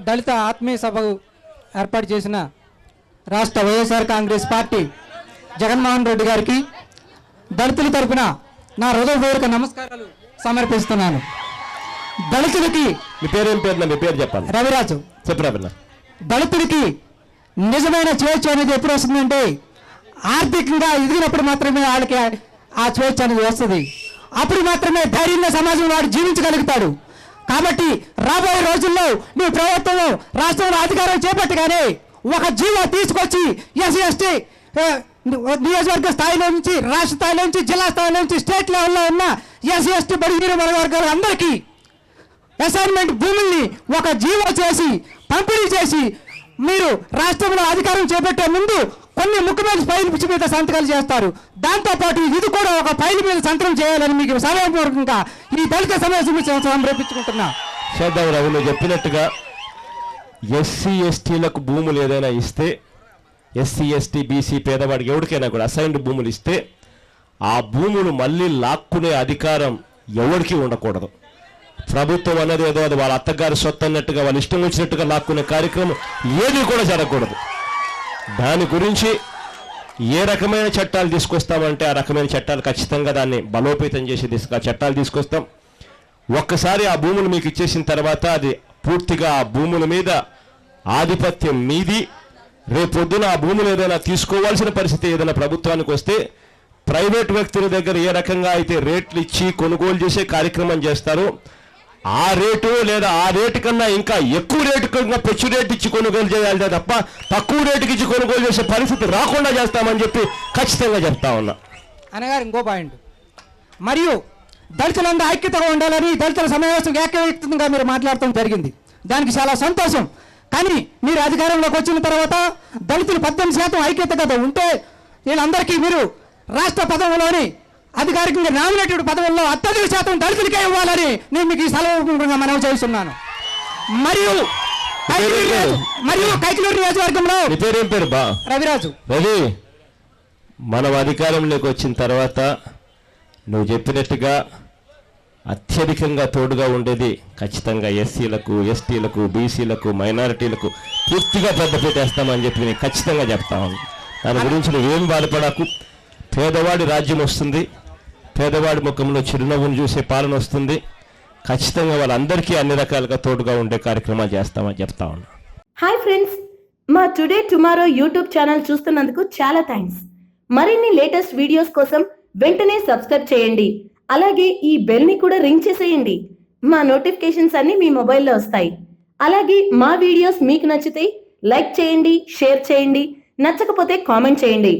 దళిత ఆత్మీయ సభ ఏర్పాటు చేసిన రాష్ట్ర వైఎస్ఆర్ కాంగ్రెస్ పార్టీ జగన్మోహన్ రెడ్డి గారికి దళితుల తరపున నా హృదయపూర్వక నమస్కారాలు సమర్పిస్తున్నాను. దళితులకి మీ పేరు చెప్పాలి. రవిరాజు. చెప్పు రవినా. దళితుడికి నిజమైన స్వేచ్ఛ అనేది ఎప్పుడు వస్తుందంటే ఆర్థికంగా ఎదిగినప్పుడు మాత్రమే వాళ్ళకి ఆ స్వేచ్ఛ అనేది వస్తుంది. అప్పుడు మాత్రమే ధైర్యంగా సమాజంలో వాడు జీవించగలుగుతాడు. కాబట్టి రాబోయే రోజుల్లో నీ ప్రభుత్వం రాష్ట్రంలో అధికారం చేపట్టగానే ఒక జీవో తీసుకొచ్చి ఎస్సీ ఎస్టీ నియోజకవర్గ స్థాయిలో నుంచి, రాష్ట్ర స్థాయిలో నుంచి, జిల్లా స్థాయిలో నుంచి, స్టేట్ లెవెల్లో ఉన్న ఎస్సీ ఎస్టీ బడుగు వర్గాలు అందరికీ అసైన్మెంట్ భూముల్ని ఒక జీవో చేసి పంపిణీ చేసి మీరు రాష్ట్రంలో అధికారం చేపట్టే ముందు కొన్ని ముఖ్యమైన ఫైల్ మీద సంతకాలు చేస్తారు. దాంతోపాటు ఇది కూడా ఒక ఫైల్ మీద సంతకం చేయాలని మీకు సమయపూర్వకంగా ఈ దళిత సమస్య సంప్రదించుకుంటున్నా. చేద్దాం రావు. నువ్వు చెప్పినట్టుగా ఎస్సీ ఎస్టీలకు భూములు ఏదైనా ఇస్తే, ఎస్సీ ఎస్టీ బీసీ పేదవాడికి ఎవరికైనా కూడా అసైన్డ్ భూములు ఇస్తే ఆ భూములు మళ్ళీ లాక్కునే అధికారం ఎవరికి ఉండకూడదు. ప్రభుత్వం అనేది ఏదో అది వాళ్ళ అత్తగారి సొత్తు అన్నట్టుగా వాళ్ళు ఇష్టం వచ్చినట్టుగా లాక్కునే కార్యక్రమం ఏది కూడా జరగకూడదు. దాని గురించి ఏ రకమైన చట్టాలు తీసుకొస్తామంటే ఆ రకమైన చట్టాలు ఖచ్చితంగా దాన్ని బలోపేతం చేసే దిశగా చట్టాలు తీసుకొస్తాం. ఒక్కసారి ఆ భూములు మీకు ఇచ్చేసిన తర్వాత అది పూర్తిగా ఆ భూముల మీద ఆధిపత్యం మీది. రేపొద్దున ఆ భూములు ఏదైనా తీసుకోవాల్సిన పరిస్థితి ఏదైనా ప్రభుత్వానికి వస్తే ప్రైవేట్ వ్యక్తుల దగ్గర ఏ రకంగా అయితే రేట్లు ఇచ్చి కొనుగోలు చేసే కార్యక్రమం చేస్తారో ఆ రేటు లేదా ఆ రేటు కన్నా ఇంకా ఎక్కువ రేటు కన్నా పెచ్చు రేటు ఇచ్చి కొనుగోలు చేయాలి తప్ప తక్కువ రేటుకి ఇచ్చి కొనుగోలు చేసే పరిస్థితి రాకుండా చేస్తామని చెప్పి ఖచ్చితంగా చెప్తా ఉన్నా. అనగారు ఇంకో పాయింట్, మరియు దళితులందరూ ఐక్యతగా ఉండాలని దళితుల సమావేశం ఏకవ్యక్తంగా మీరు మాట్లాడటం జరిగింది. దానికి చాలా సంతోషం. కానీ మీరు అధికారంలోకి వచ్చిన తర్వాత దళితులు 18% ఐక్యతగా ఉంటే వీళ్ళందరికీ మీరు రాష్ట్ర పదవులోని అధికారికంగా నామినేటెడ్ పదవుల్లో అత్యధిక శాతం దళితులకే ఇవ్వాలని నేను మీకు ఈ సెలవుగా మనవి చేస్తున్నాను. మరియు కైకలూరు నియోజకవర్గంలో రవిరాజు. రవి, మనం అధికారంలోకి వచ్చిన తర్వాత నువ్వు చెప్పినట్టుగా అత్యధికంగా తోడుగా ఉండేది ఖచ్చితంగా ఎస్సీలకు, ఎస్టీలకు, బీసీలకు, మైనారిటీలకు పూర్తిగా పెద్దపీట వేస్తామని చెప్పి నేను ఖచ్చితంగా చెప్తాను. దాని గురించి నువ్వేం బాధపడకు. పేదవాడి రాజ్యం వస్తుంది, పేదవాడి ముఖంలో చిరునవ్వును చూసే పాలన వస్తుంది. ఖచ్చితంగా వాళ్ళందరికీ అన్ని రకాలుగా తోడుగా ఉండే కార్యక్రమాలు చేస్తామని చెప్తా ఉన్నా. హాయ్ ఫ్రెండ్స్, మా టుడే టుమారో యూట్యూబ్ ఛానల్ చూస్తున్నందుకు చాలా థ్యాంక్స్. మరిన్ని లేటెస్ట్ వీడియోస్ కోసం వెంటనే సబ్స్క్రైబ్ చేయండి. అలాగే ఈ బెల్ ని కూడా రింగ్ చేసేయండి. మా నోటిఫికేషన్స్ అన్ని మీ మొబైల్లో వస్తాయి. అలాగే మా వీడియోస్ మీకు నచ్చితే లైక్ చేయండి, షేర్ చేయండి, నచ్చకపోతే కామెంట్ చేయండి.